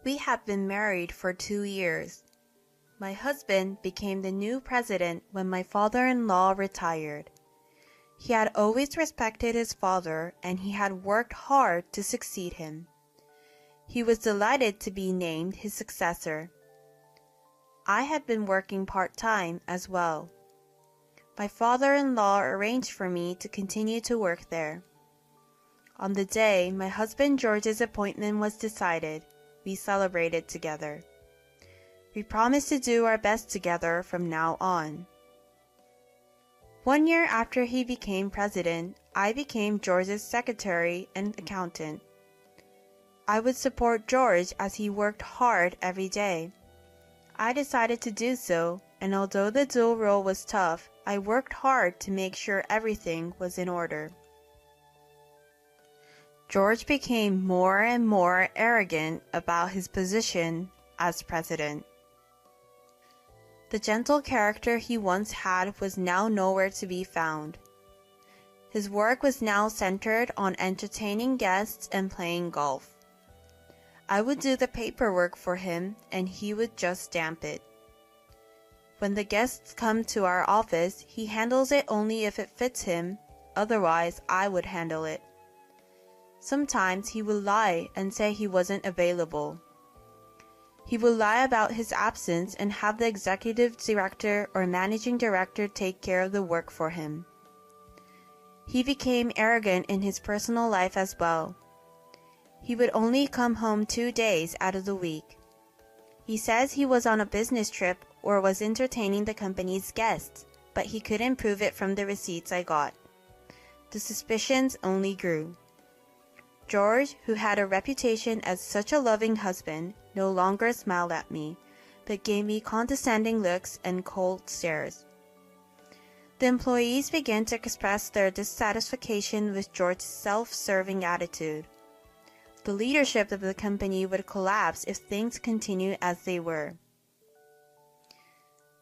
We had been married for 2 years. My husband became the new president when my father-in-law retired. He had always respected his father and he had worked hard to succeed him. He was delighted to be named his successor. I had been working part-time as well. My father-in-law arranged for me to continue to work there. On the day my husband George's appointment was decided, we celebrated together. We promised to do our best together from now on. 1 year after he became president, I became George's secretary and accountant. I would support George as he worked hard every day. I decided to do so, and although the dual role was tough, I worked hard to make sure everything was in order. George became more and more arrogant about his position as president. The gentle character he once had was now nowhere to be found. His work was now centered on entertaining guests and playing golf. I would do the paperwork for him and he would just stamp it. When the guests come to our office, he handles it only if it fits him, otherwise I would handle it. Sometimes he would lie and say he wasn't available. He would lie about his absence and have the executive director or managing director take care of the work for him. He became arrogant in his personal life as well. He would only come home 2 days out of the week. He says he was on a business trip or was entertaining the company's guests, but he couldn't prove it from the receipts I got. The suspicions only grew. George, who had a reputation as such a loving husband, no longer smiled at me, but gave me condescending looks and cold stares. The employees began to express their dissatisfaction with George's self-serving attitude. The leadership of the company would collapse if things continued as they were.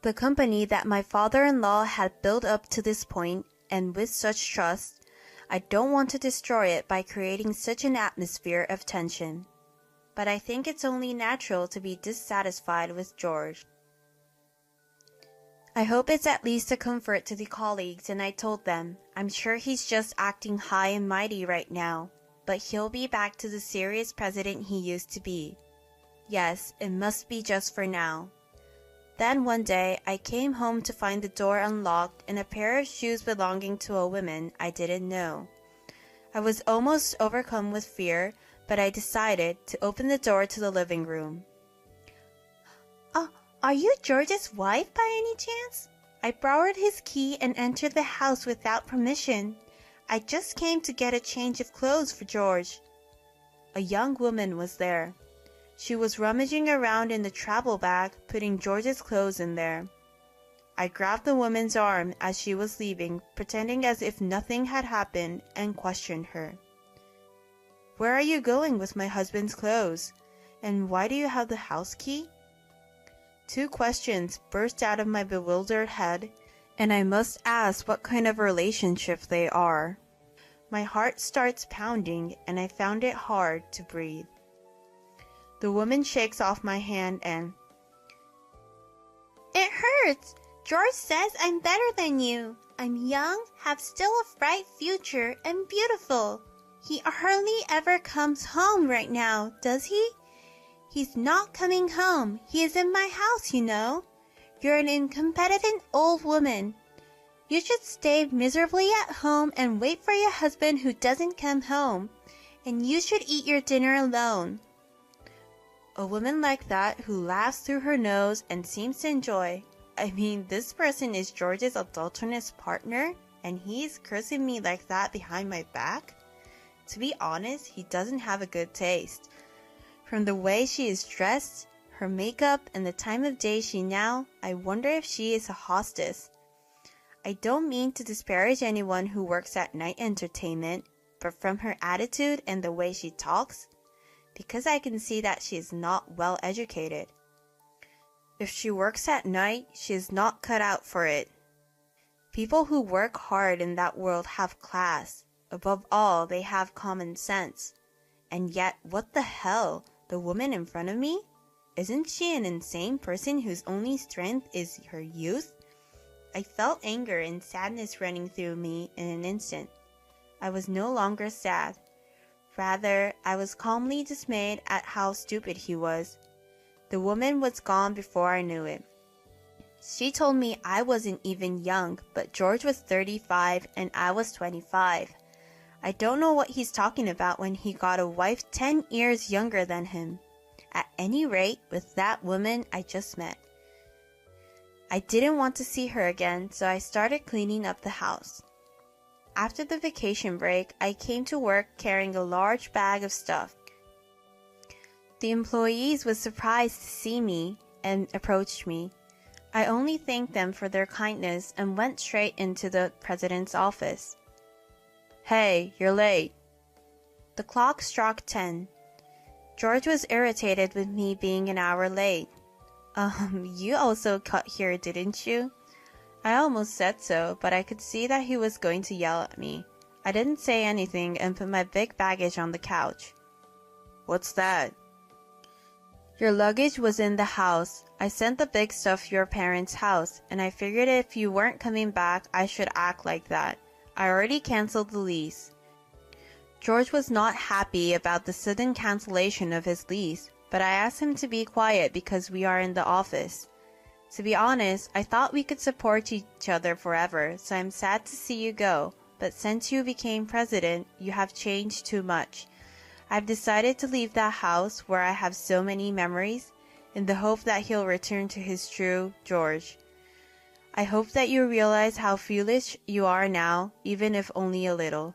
The company that my father-in-law had built up to this point, and with such trust, I don't want to destroy it by creating such an atmosphere of tension. But I think it's only natural to be dissatisfied with George. I hope it's at least a comfort to the colleagues, and I told them, I'm sure he's just acting high and mighty right now, but he'll be back to the serious president he used to be. Yes, it must be just for now. Then one day, I came home to find the door unlocked and a pair of shoes belonging to a woman I didn't know. I was almost overcome with fear, but I decided to open the door to the living room. Are you George's wife by any chance? I borrowed his key and entered the house without permission. I just came to get a change of clothes for George. A young woman was there. She was rummaging around in the travel bag, putting George's clothes in there. I grabbed the woman's arm as she was leaving, pretending as if nothing had happened, and questioned her. Where are you going with my husband's clothes? And why do you have the house key? 2 questions burst out of my bewildered head, and I must ask what kind of relationship they are. My heart starts pounding, and I found it hard to breathe. The woman shakes off my hand and... It hurts! George says I'm better than you. I'm young, have still a bright future, and beautiful. He hardly ever comes home right now, does he? He's not coming home. He is in my house, you know. You're an incompetent old woman. You should stay miserably at home and wait for your husband who doesn't come home. And you should eat your dinner alone. A woman like that who laughs through her nose and seems to enjoy. I mean, this person is George's adulterous partner, and he's cursing me like that behind my back? To be honest, he doesn't have a good taste. From the way she is dressed, her makeup, and the time of day she now, I wonder if she is a hostess. I don't mean to disparage anyone who works at night entertainment, but from her attitude and the way she talks, because I can see that she is not well educated. If she works at night, she is not cut out for it. People who work hard in that world have class. Above all, they have common sense. And yet, what the hell? The woman in front of me? Isn't she an insane person whose only strength is her youth? I felt anger and sadness running through me in an instant. I was no longer sad. Rather, I was calmly dismayed at how stupid he was. The woman was gone before I knew it. She told me I wasn't even young, but George was 35 and I was 25. I don't know what he's talking about when he got a wife 10 years younger than him. At any rate, with that woman I just met. I didn't want to see her again, so I started cleaning up the house. After the vacation break, I came to work carrying a large bag of stuff. The employees were surprised to see me and approached me. I only thanked them for their kindness and went straight into the president's office. "Hey, you're late." The clock struck 10. George was irritated with me being an hour late. You also got here, didn't you?" I almost said so, but I could see that he was going to yell at me. I didn't say anything and put my big baggage on the couch. "What's that?" "Your luggage was in the house. I sent the big stuff to your parents' house, and I figured if you weren't coming back, I should act like that. I already canceled the lease." George was not happy about the sudden cancellation of his lease, but I asked him to be quiet because we are in the office. To be honest, I thought we could support each other forever, so I'm sad to see you go, but since you became president, you have changed too much. I've decided to leave that house where I have so many memories, in the hope that he'll return to his true George. I hope that you realize how foolish you are now, even if only a little.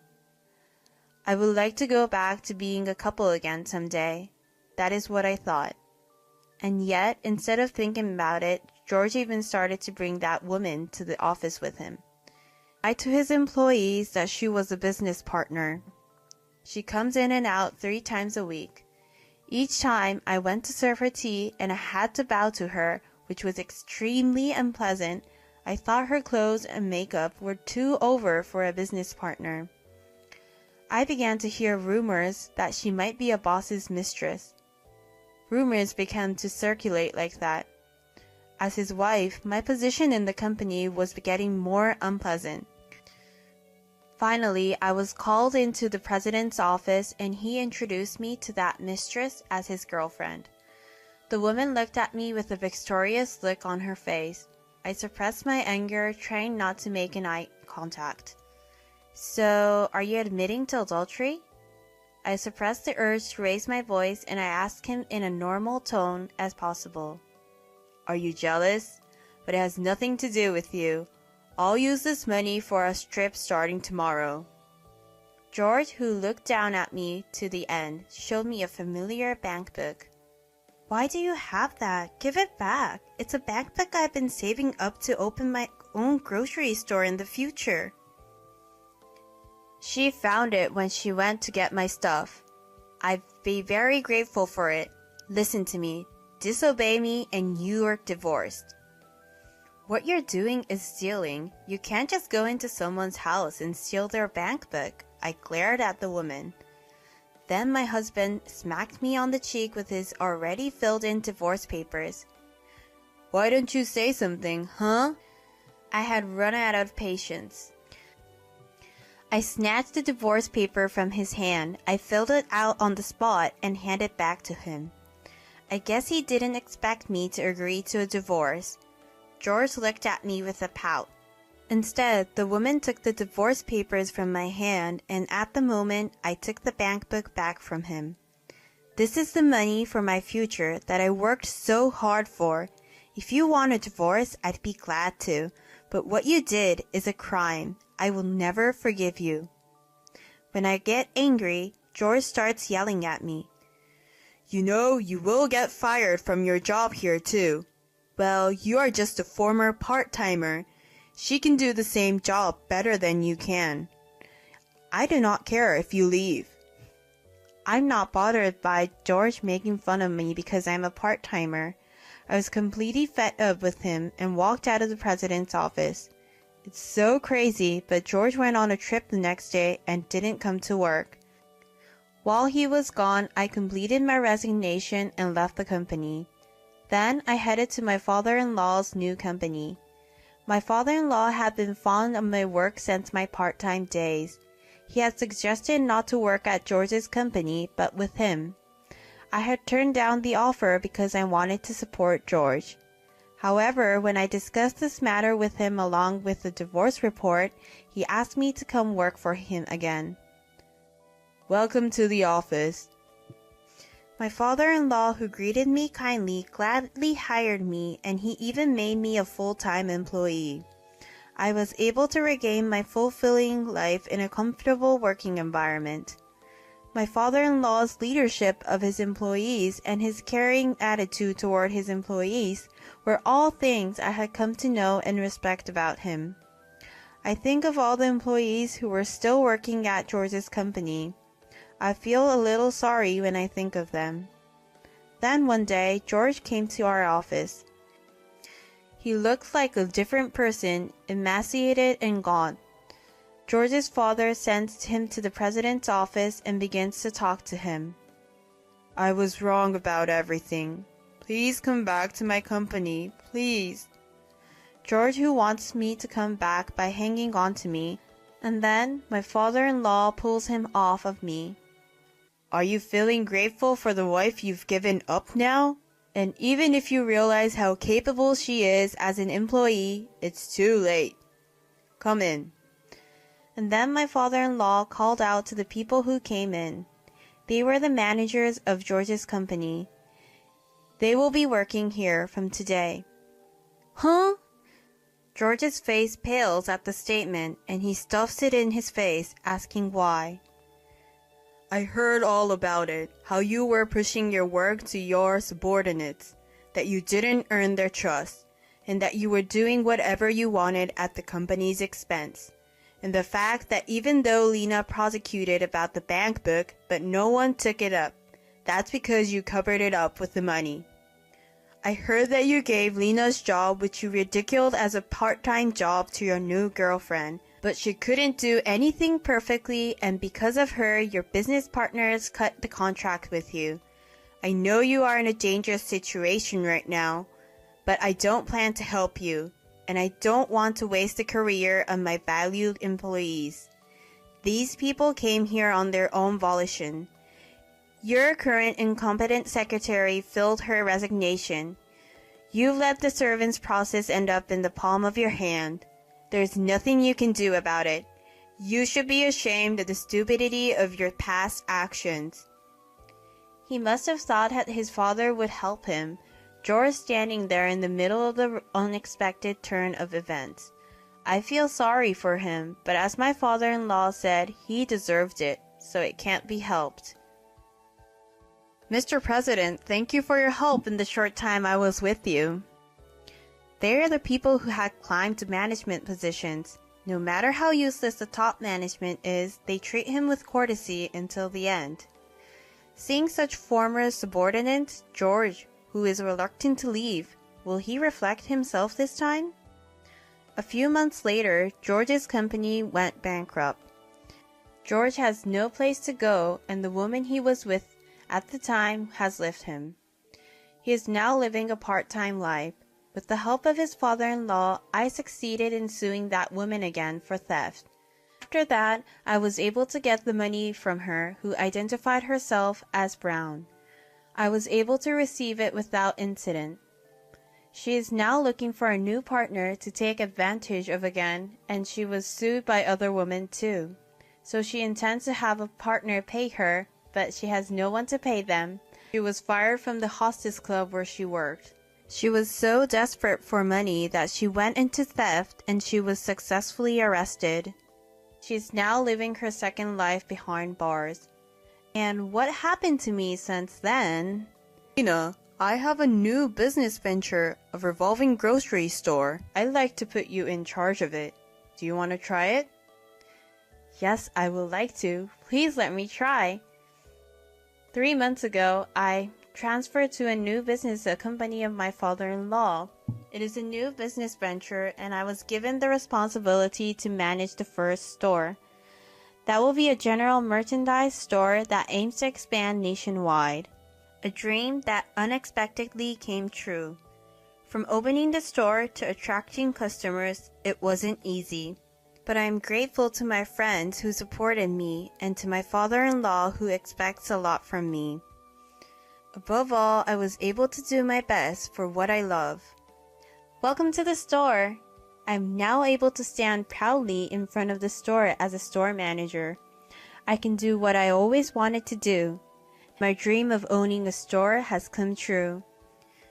I would like to go back to being a couple again someday. That is what I thought. And yet, instead of thinking about it, George even started to bring that woman to the office with him. I lied to his employees that she was a business partner. She comes in and out 3 times a week. Each time I went to serve her tea and I had to bow to her, which was extremely unpleasant. I thought her clothes and makeup were too over for a business partner. I began to hear rumors that she might be a boss's mistress. Rumors began to circulate like that. As his wife, my position in the company was getting more unpleasant. Finally, I was called into the president's office and he introduced me to that mistress as his girlfriend. The woman looked at me with a victorious look on her face. I suppressed my anger, trying not to make an eye contact. "So, are you admitting to adultery?" I suppressed the urge to raise my voice and I asked him in a normal tone as possible. "Are you jealous? But it has nothing to do with you. I'll use this money for a trip starting tomorrow." George, who looked down at me to the end, showed me a familiar bank book. "Why do you have that? Give it back. It's a bank book I've been saving up to open my own grocery store in the future." She found it when she went to get my stuff. I'd be very grateful for it. Listen to me. Disobey me and you are divorced. What you're doing is stealing. You can't just go into someone's house and steal their bank book. I glared at the woman. Then my husband smacked me on the cheek with his already filled-in divorce papers. "Why don't you say something, huh?" I had run out of patience. I snatched the divorce paper from his hand. I filled it out on the spot and handed it back to him. I guess he didn't expect me to agree to a divorce. George looked at me with a pout. Instead, the woman took the divorce papers from my hand, and at the moment, I took the bank book back from him. "This is the money for my future that I worked so hard for. If you want a divorce, I'd be glad to, but what you did is a crime. I will never forgive you." When I get angry, George starts yelling at me. "You know, you will get fired from your job here too. Well, you are just a former part-timer. She can do the same job better than you can. I do not care if you leave." I'm not bothered by George making fun of me because I'm a part-timer. I was completely fed up with him and walked out of the president's office. It's so crazy, but George went on a trip the next day and didn't come to work. While he was gone, I completed my resignation and left the company. Then I headed to my father-in-law's new company. My father-in-law had been fond of my work since my part-time days. He had suggested not to work at George's company, but with him. I had turned down the offer because I wanted to support George. However, when I discussed this matter with him along with the divorce report, he asked me to come work for him again. "Welcome to the office." My father-in-law, who greeted me kindly, gladly hired me, and he even made me a full-time employee. I was able to regain my fulfilling life in a comfortable working environment. My father-in-law's leadership of his employees and his caring attitude toward his employees were all things I had come to know and respect about him. I think of all the employees who were still working at George's company. I feel a little sorry when I think of them. Then one day, George came to our office. He looked like a different person, emaciated and gaunt. George's father sends him to the president's office and begins to talk to him. "I was wrong about everything. Please come back to my company, please." George, who wants me to come back by hanging on to me, and then my father-in-law pulls him off of me. "Are you feeling grateful for the wife you've given up now? And even if you realize how capable she is as an employee, it's too late. Come in." And then my father-in-law called out to the people who came in. They were the managers of George's company. They will be working here from today. "Huh?" George's face pales at the statement, and he stuffs it in his face, asking why. "I heard all about it, how you were pushing your work to your subordinates, that you didn't earn their trust, and that you were doing whatever you wanted at the company's expense. And the fact that even though Lena prosecuted about the bank book, but no one took it up, that's because you covered it up with the money. I heard that you gave Lena's job, which you ridiculed as a part-time job, to your new girlfriend, but she couldn't do anything perfectly, and because of her, your business partners cut the contract with you. I know you are in a dangerous situation right now, but I don't plan to help you, and I don't want to waste the career of my valued employees. These people came here on their own volition. Your current incompetent secretary filled her resignation. You let the servants' process end up in the palm of your hand. There's nothing you can do about it. You should be ashamed of the stupidity of your past actions." He must have thought that his father would help him, George standing there in the middle of the unexpected turn of events. I feel sorry for him, but as my father-in-law said, he deserved it, so it can't be helped. "Mr. President, thank you for your help in the short time I was with you." They are the people who had climbed to management positions. No matter how useless the top management is, they treat him with courtesy until the end. Seeing such former subordinates, George, who is reluctant to leave, will he reflect himself this time? A few months later, George's company went bankrupt. George has no place to go, and the woman he was with at the time has left him. He is now living a part-time life. With the help of his father-in-law, I succeeded in suing that woman again for theft. After that, I was able to get the money from her, who identified herself as Brown. I was able to receive it without incident. She is now looking for a new partner to take advantage of again, and she was sued by other women too. So she intends to have a partner pay her, but she has no one to pay them. She was fired from the hostess club where she worked. She was so desperate for money that she went into theft, and she was successfully arrested. She is now living her second life behind bars. And what happened to me since then? "Lena, I have a new business venture, a revolving grocery store. I'd like to put you in charge of it. Do you want to try it?" "Yes, I would like to. Please let me try." 3 months ago, I transferred to a new business, a company of my father-in-law. It is a new business venture, and I was given the responsibility to manage the first store. That will be a general merchandise store that aims to expand nationwide. A dream that unexpectedly came true. From opening the store to attracting customers, it wasn't easy. But I am grateful to my friends who supported me and to my father-in-law who expects a lot from me. Above all, I was able to do my best for what I love. Welcome to the store! I'm now able to stand proudly in front of the store as a store manager. I can do what I always wanted to do. My dream of owning a store has come true.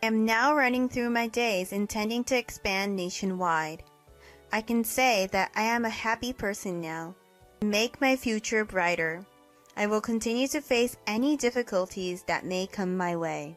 I am now running through my days intending to expand nationwide. I can say that I am a happy person now. Make my future brighter. I will continue to face any difficulties that may come my way.